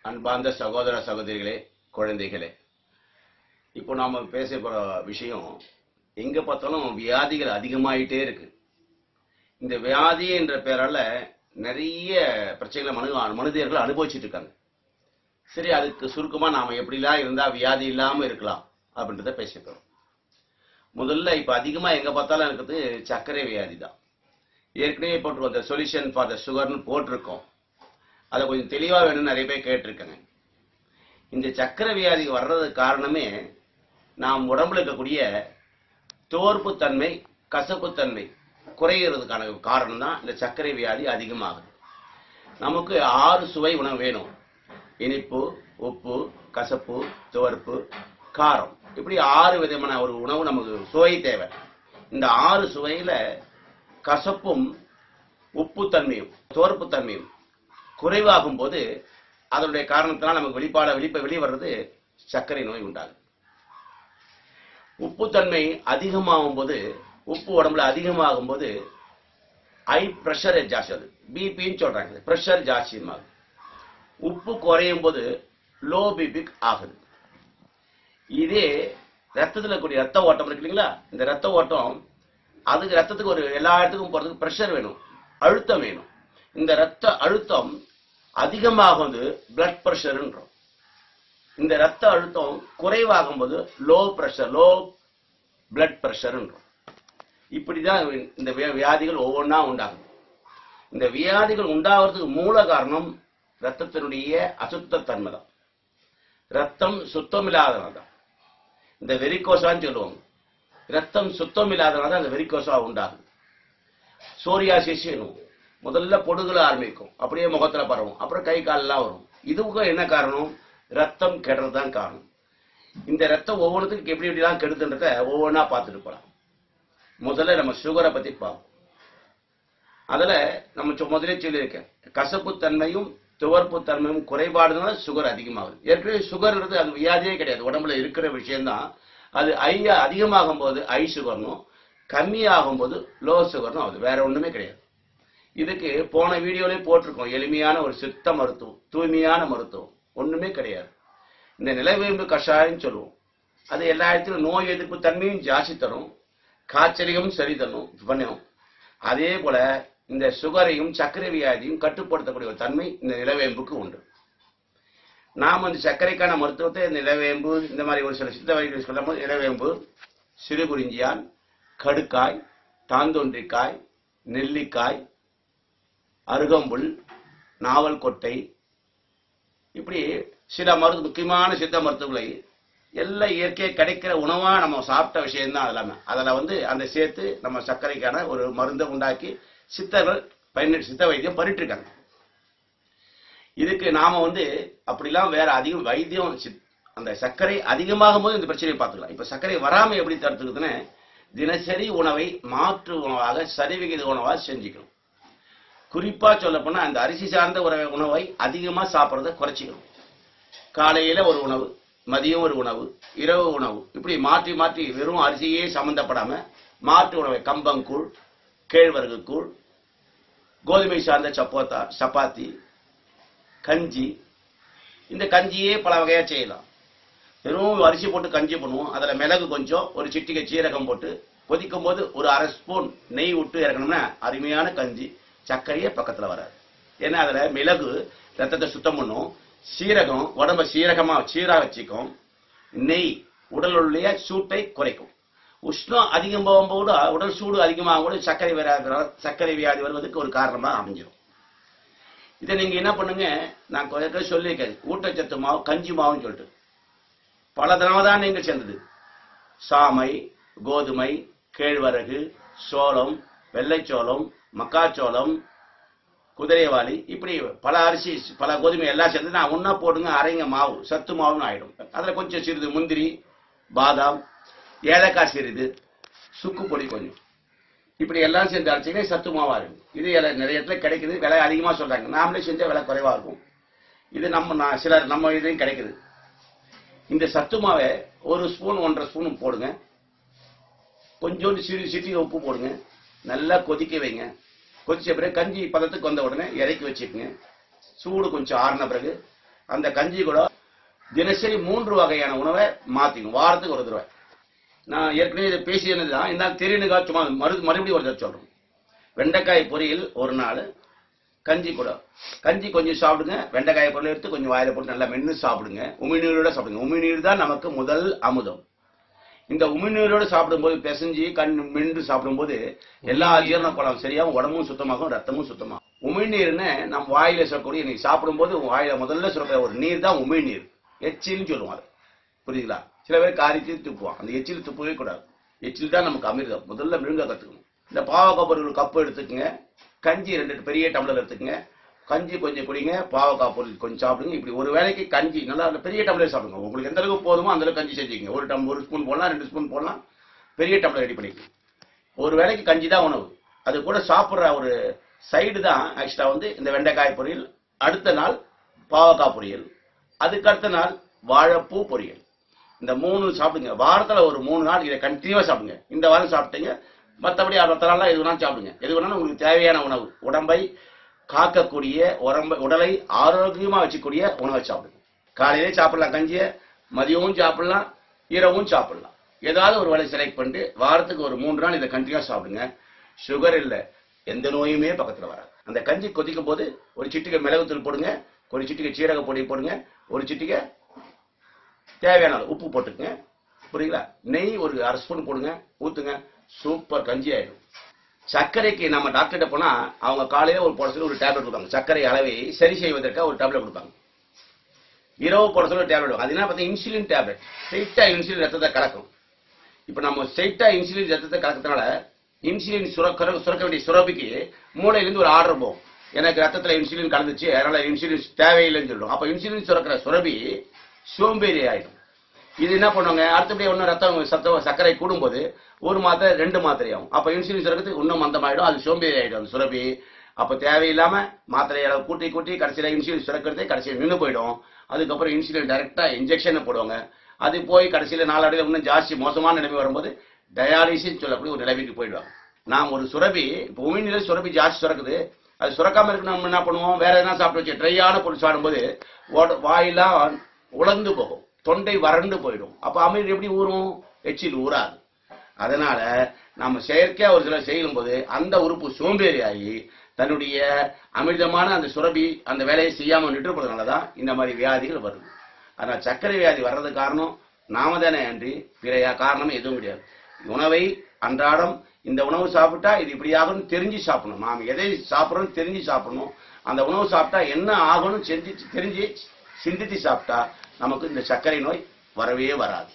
அன்பார்ந்த சகோதர சகோதரிகளே, குழந்தைகளே, இப்போ நாம பேச போற விஷயம் எங்க பார்த்தாலும் வியாதிகள் அதிகமாயிட்டே இருக்கு. இந்த வியாதி என்ற பெயரால நிறைய பிரச்சனைகளை மனிதர்கள் அனுபவிச்சுட்டு இருக்காங்க. சரி, அதுக்கு சுருக்கமா நாம எப்படிலாம் இருந்தா வியாதி இல்லாம இருக்கலாம் அப்படின்றத பேசிக்கிறோம். முதல்ல இப்ப அதிகமா எங்க பார்த்தாலும் இருக்கிறது சர்க்கரை வியாதி தான். ஏற்கனவே போட்டிருக்கோம், இந்த சொல்யூஷன் ஃபார் த சுகர்னு போட்டிருக்கோம். அதை கொஞ்சம் தெளிவா வேணும்னு நிறைய பேர் கேட்டிருக்கேங்க. இந்த சர்க்கரை வியாதி வர்றதுக்கு காரணமே நாம் உடம்புல இருக்கக்கூடிய தோற்புத்தன்மை, கசப்புத்தன்மை குறைகிறதுக்கான காரணம் தான் இந்த சர்க்கரை வியாதி அதிகமாகுது. நமக்கு 6 சுவை உணவு வேணும். இனிப்பு, உப்பு, கசப்பு, துவர்ப்பு, காரம், இப்படி 6 விதமான ஒரு உணவு நமக்கு சுவை தேவை. இந்த 6 சுவையில கசப்பும் உப்புத்தன்மையும் துவர்ப்புத்தன்மையும் குறைவாகும் போது அதனுடைய காரணத்தினால் நமக்கு வெளிவர்றது சர்க்கரை நோய் உண்டாகும். உப்புத்தன்மை அதிகமாகும் போது, உப்பு உடம்புல அதிகமாகும் போது ஹை பிரஷர் ஜாஸ்தி ஆகுது. பிபின்னு சொல்றாங்க, பிரஷர் ஜாஸ்தியாகுது. உப்பு குறையும் போது லோ பிபி ஆகுது. இதே ரத்தத்தில் கூடிய ரத்த ஓட்டம் இருக்கு இல்லைங்களா, இந்த ரத்த ஓட்டம் அதுக்கு ரத்தத்துக்கு ஒரு எல்லா இடத்துக்கும் போறதுக்கு பிரஷர் வேணும், அழுத்தம் வேணும். இந்த ரத்த அழுத்தம் அதிகமாகும் பிளட் பிரஷர்ன்றோம். இந்த ரத்த அழுத்தம் குறைவாகும் போது லோ பிரஷர், லோ பிளட் பிரஷர்ன்றோம். இப்படிதான் இந்த வியாதிகள் ஒவ்வொன்றா உண்டாகும். இந்த வியாதிகள் உண்டாகிறதுக்கு மூல காரணம் ரத்தத்தினுடைய அசுத்தத்தன்மை தான். ரத்தம் சுத்தம் இல்லாதனால தான் இந்த வெரிகோசான்னு சொல்லுவாங்க. ரத்தம் சுத்தம் இல்லாதனால தான் அந்த வெரிகோசா உண்டாகுது. சோரியாசிஸ் முதல்ல பொடுகுல ஆரம்பிக்கும், அப்படியே முகத்துல பரவும், அப்புறம் கை காலெல்லாம் வரும். இதுக்கும் என்ன காரணம்? ரத்தம் கெடுறதுதான் காரணம். இந்த ரத்தம் ஒவ்வொன்றுத்துக்கு எப்படி எப்படிலாம் கெடுதுன்றத ஒவ்வொன்றா பார்த்துட்டு போலாம். முதல்ல நம்ம சுகரை பத்தி பார்ப்போம். அதுல நம்ம முதலே சொல்லியிருக்கேன், கசப்புத்தன்மையும் துவர்ப்பு தன்மையும் குறைபாடுனால சுகர் அதிகமாகுது. ஏற்கனவே சுகர்ன்றது அது வியாதியே கிடையாது, உடம்புல இருக்கிற விஷயம்தான். அது அதிகமாகும் போது ஹை சுகர்னும், கம்மியாகும் போது லோ சுகர்னும் ஆகுது, வேற ஒண்ணுமே கிடையாது. இதுக்கு போன வீடியோலே போட்டிருக்கோம், எளிமையான ஒரு சித்த மருத்துவம், தூய்மையான மருத்துவம் ஒண்ணுமே கிடையாது. இந்த நிலவேம்பு கஷாயம் சொல்லுவோம், அது எல்லா இடத்திலும் நோய் எதிர்ப்பு தன்மையும் ஜாஸ்தி தரும், காய்ச்சலையும் சரி பண்ணும். அதே போல இந்த சுகரையும் சர்க்கரை வியாதியும் கட்டுப்படுத்தக்கூடிய ஒரு தன்மை இந்த நிலவேம்புக்கு உண்டு. நாம் அந்த சர்க்கரைக்கான மருத்துவத்தை நிலவேம்பு இந்த மாதிரி ஒரு சில சித்த வைத்தியம் சொல்லும் போது நிலவேம்பு, சிறுகுறிஞ்சியான், கடுக்காய், தாந்தொன்றிக்காய், நெல்லிக்காய், அருகம்புல், நாவல் கொட்டை, இப்படி சில முக்கியமான சித்த மருத்துவங்களை எல்லாம் இயற்கையை கிடைக்கிற உணவா நம்ம சாப்பிட்ட விஷயம்தான். அதில் அந்த சேர்த்து நம்ம சர்க்கரைக்கான ஒரு மருந்தை உண்டாக்கி சித்தர்கள் சித்த வைத்தியம் பண்ணிட்டு இருக்காங்க. இதுக்கு நாம அப்படிலாம் வேற அதிகம் வைத்தியம், அந்த சர்க்கரை அதிகமாகும் போது இந்த பிரச்சனையை பார்த்துக்கலாம். இப்ப சர்க்கரை வராம எப்படி தடுத்துக்குதுன்னு தினசரி உணவை மாற்று உணவாக சரிவிகித உணவாக செஞ்சுக்கணும். குறிப்பா சொல்ல போனா அந்த அரிசி சார்ந்த உணவை அதிகமா சாப்பிட்றத குறைச்சிக்கணும். காலையில ஒரு உணவு, மதியம் ஒரு உணவு, இரவு உணவு, இப்படி மாற்றி மாற்றி வெறும் அரிசியே சம்பந்தப்படாம மாற்று உணவை, கம்பங்கூழ், கேழ்வரகு கூழ், கோதுமை சார்ந்த சப்பாத்தி, கஞ்சி, இந்த கஞ்சியே பல வகையா செய்யலாம். வெறும் அரிசி போட்டு கஞ்சி பண்ணுவோம், அதுல மிளகு கொஞ்சம், ஒரு சிட்டிகை சீரகம் போட்டு கொதிக்கும் போது ஒரு அரை ஸ்பூன் நெய் விட்டு இறக்கணும்னா அருமையான கஞ்சி. சர்க்கரையே பக்கத்துல வராது. ஏன்னா அதுல மிளகு ரத்தத்தை சுத்தம் பண்ணும், சீரகம் உடம்ப சீரா வச்சுக்கும், நெய் உடலுடைய சூட்டை குறைக்கும். உஷ்ணம் அதிகம் போகும்போது உடல் சூடு அதிகமாகும் போது சர்க்கரை வியாதி வருவதற்கு ஒரு காரணமா அமைஞ்சிடும். இதை நீங்க என்ன பண்ணுங்க, நான் கொஞ்சம் சொல்லியிருக்கேன், ஊட்டச்சத்து மாவு, கஞ்சி மாவுன்னு சொல்லிட்டு பல தடவை தான் நீங்க சேர்ந்தது. சாமை, கோதுமை, கேழ்வரகு, சோளம், வெள்ளைச்சோளம், மக்காச்சோளம், குதிரைவாளி, இப்படி பல அரிசி பல கோதுமை எல்லாம் சேர்ந்து நான் ஒன்னா போடுங்க, அரைங்க, மாவு சத்து மாவுன்னு ஆயிடும். அதுல கொஞ்சம் சிறிது முந்திரி, பாதாம், ஏலக்காய் சிறிது, சுக்கு பொடி கொஞ்சம், இப்படி எல்லாம் சேர்ந்து அரைச்சிங்கன்னா சத்து மாவா இருக்கும். இது நிறைய இடத்துல கிடைக்குது, விலை அதிகமா சொல்றாங்க, நாமளே செஞ்சா விலை குறைவா இருக்கும். இது நம்ம இதையும் கிடைக்குது. இந்த சத்து மாவை ஒரு ஸ்பூன் 1.5 ஸ்பூன் போடுங்க, கொஞ்சோண்டு சிட்டிகை உப்பு போடுங்க, நல்லா கொதிக்க வைங்க. கொதிச்ச பிறகு கஞ்சி பதத்துக்கு வந்த உடனே இறக்கி வச்சுக்கோங்க. சூடு கொஞ்சம் ஆறின பிறகு அந்த கஞ்சி கூட தினசரி 3 வகையான உணவை மாத்திக்கணும். வாரத்துக்கு ஒரு தடவை. நான் ஏற்கனவே இதை பேசியதுதான், இருந்தாலும் தெரியுனுக்கா சும்மா மறுபடியும் ஒரு தடவை சொல்றேன். வெண்டைக்காய் பொரியல் ஒரு நாள், கஞ்சி கூட. கஞ்சி கொஞ்சம் சாப்பிடுங்க, வெண்டைக்காய் பொரியல் எடுத்து கொஞ்சம் வாயில போட்டு நல்லா மென்னு சாப்பிடுங்க. உமிழ்நீரோட சாப்பிடுங்க. உமிழ்நீர் தான் நமக்கு முதல் அமுதம். இந்த உமிழ்நீரோடு சாப்பிடும்போது பிசைஞ்சு மென்று சாப்பிடும்போது எல்லா ஜீரண கோளாறும் சரியாகும், உடம்பும் சுத்தமாகும், ரத்தமும் சுத்தமாகும். உமிழ்நீர்னு நம்ம வாயில சொல்லக்கூடிய நீ சாப்பிடும்போது வாயில முதல்ல சொல்ற ஒரு நீர் தான் உமிழ்நீர். எச்சில்னு சொல்லுவோம். அது புரியுதுங்களா? சில பேர் காரிச்சு துப்புவான். அந்த எச்சில் துப்பவே கூடாது. எச்சில் தான் நமக்கு அமிர்தம். முதல்ல விழுங்க கத்துக்கணும். இந்த பாவக்காய் பொருள் கப்பு எடுத்துக்கங்க, கஞ்சி 2 பெரிய டம்ளர் எடுத்துக்கங்க, கஞ்சி கொஞ்சம் குடிங்க, பாவக்காய் பொருள் கொஞ்சம் சாப்பிடுங்க. இப்படி ஒரு வேளைக்கு கஞ்சி நல்லா பெரிய டம்ளர் சாப்பிடுங்க. உங்களுக்கு எந்த அளவுக்கு போதுமோ அந்த அளவுக்கு கஞ்சி செஞ்சுக்கங்க. ஒரு ஸ்பூன் போடலாம், 2 ஸ்பூன் போடலாம். பெரிய டம்ளர் ரெடி பண்ணிக்கணும். ஒரு வேளைக்கு கஞ்சி தான் உணவு. அது கூட சாப்பிட்ற ஒரு சைடு தான் ஆக்சுவலா இந்த வெண்டைக்காய் பொரியல். அடுத்த நாள் பாவக்காய் பொரியல், அதுக்கு அடுத்த நாள் வாழைப்பூ பொரியல். இந்த 3 சாப்பிடுங்க. வாரத்தில் ஒரு 3 நாள் இதை கண்டினியூவா சாப்பிடுங்க. இந்த வாரம் சாப்பிட்டீங்க, மற்றபடி 6 நாள்லாம் எது வேணாலும் சாப்பிடுங்க. எது வேணாலும் உங்களுக்கு தேவையான உணவு, உடம்பை காக்கக்கூடிய, உடலை ஆரோக்கியமா வச்சுக்கூடிய உணவை சாப்பிடுங்க. காலையிலே சாப்பிடலாம் கஞ்சியை, மதியமும் சாப்பிடலாம், இரவும் சாப்பிடலாம். ஏதாவது ஒரு வேலை செலக்ட் பண்ணிட்டு வாரத்துக்கு ஒரு 3 நாள் இதை கண்டினியூவா சாப்பிடுங்க. சுகர் இல்லை, எந்த நோயுமே பக்கத்தில் வராது. அந்த கஞ்சி கொதிக்கும் போது ஒரு சிட்டிகை மிளகுத்தூள் போடுங்க, ஒரு சிட்டிகை சீரக பொடி போடுங்க, ஒரு சிட்டிகை தேவையான உப்பு போட்டுக்குங்க. புரியுங்களா? நெய் ஒரு 1/2 ஸ்பூன் போடுங்க, ஊத்துங்க. சூப்பர் கஞ்சி ஆயிடும். சர்க்கரைக்கு நம்ம டாக்டர்கிட்ட போனா அவங்க காலையில போட சொல்லி ஒரு டேப்லெட் கொடுப்பாங்க. சர்க்கரை அளவை சரி செய்வதற்காக ஒரு டேப்லெட் கொடுப்பாங்க. இரவு போட சொல்லி ஒரு டேப்லெட். அது என்ன பார்த்தா இன்சுலின் டேப்லெட். ஸ்ட்ரைட்டா இன்சுலின் ரத்தத்தை கலக்கும். இப்ப நம்ம ஸ்ட்ரைட்டா இன்சுலின் ரத்தத்தை கலக்கிறதுனால இன்சுலின் சுரக்க வேண்டிய சுரபிக்கு மூளையிலிருந்து ஒரு ஆர்டர் போகும். எனக்கு ரத்தத்துல இன்சுலின் கலந்துச்சு, அதனால இன்சுலின் தேவையில்லைன்னு சொல்லுவோம். அப்ப இன்சுலின் சுரக்கிற சுரபி சோம்பேறி ஆயிடும். இது என்ன பண்ணுவாங்க, அடுத்தபடி ஒன்னும் ரத்தம் சர்க்கரை கூடும்போது 1 மாத்திரை 2 மாத்திரை ஆகும். அப்ப இன்சுலின் சுரக்கிறது இன்னும் மந்தமாயிடும், அது சோம்பேறி ஆயிடும் அந்த சுரபி. அப்ப தேவையில்லாம மாத்திரை அளவு கூட்டி கடைசியில இன்சுலின் சுரக்கிறதே கடைசியில் நின்று போயிடும். அதுக்கப்புறம் இன்சுலின் டைரக்டா இன்ஜெக்ஷன் போடுவாங்க. அது போய் கடைசியில நாளடைவில் இன்னும் ஜாஸ்தி மோசமான நிலைமை வரும்போது டயாலிசிஸ் சொல்லக்கூடிய ஒரு நிலைமைக்கு போயிடுவாங்க. நாம் ஒரு சுரபி, இப்போ உமிழ்நீர் சுரபி ஜாஸ்தி சுரக்குது, அது சுரக்காம இருக்கு. நம்ம என்ன பண்ணுவோம், வேற எதனா சாப்பிட்டு வச்சு ட்ரையான பொருள் சாப்பிடும்போது வாயெல்லாம் உலர்ந்து போகும், தொண்டை வறண்டு போயிடும். அப்ப அமிர்தம் எப்படி ஊறும்? எச்சில் ஊறாது. அதனால நம்ம செயற்கையா ஒரு சில செய்யும் போது அந்த உறுப்பு சோம்பேறி ஆகி தன்னுடைய அமிர்தமான அந்த சுரபி அந்த வேலையை செய்யாம நின்றுபடுறதுனாலதான் இந்த மாதிரி வியாதிகள் வருது. அதனால சர்க்கரை வியாதி வர்றது காரணம் நாம தானே அன்றி பிற காரணம் எதுவும் கிடையாது. உணவை அன்றாடம் இந்த உணவு சாப்பிட்டா இது இப்படி ஆகும்னு தெரிஞ்சு சாப்பிடணும். நாம் எதை சாப்பிடணும் தெரிஞ்சு சாப்பிடணும். அந்த உணவு சாப்பிட்டா என்ன ஆகணும் தெரிஞ்சு சிந்தித்து சாப்பிட்டா நமக்கு இந்த சர்க்கரை நோய் வரவே வராது.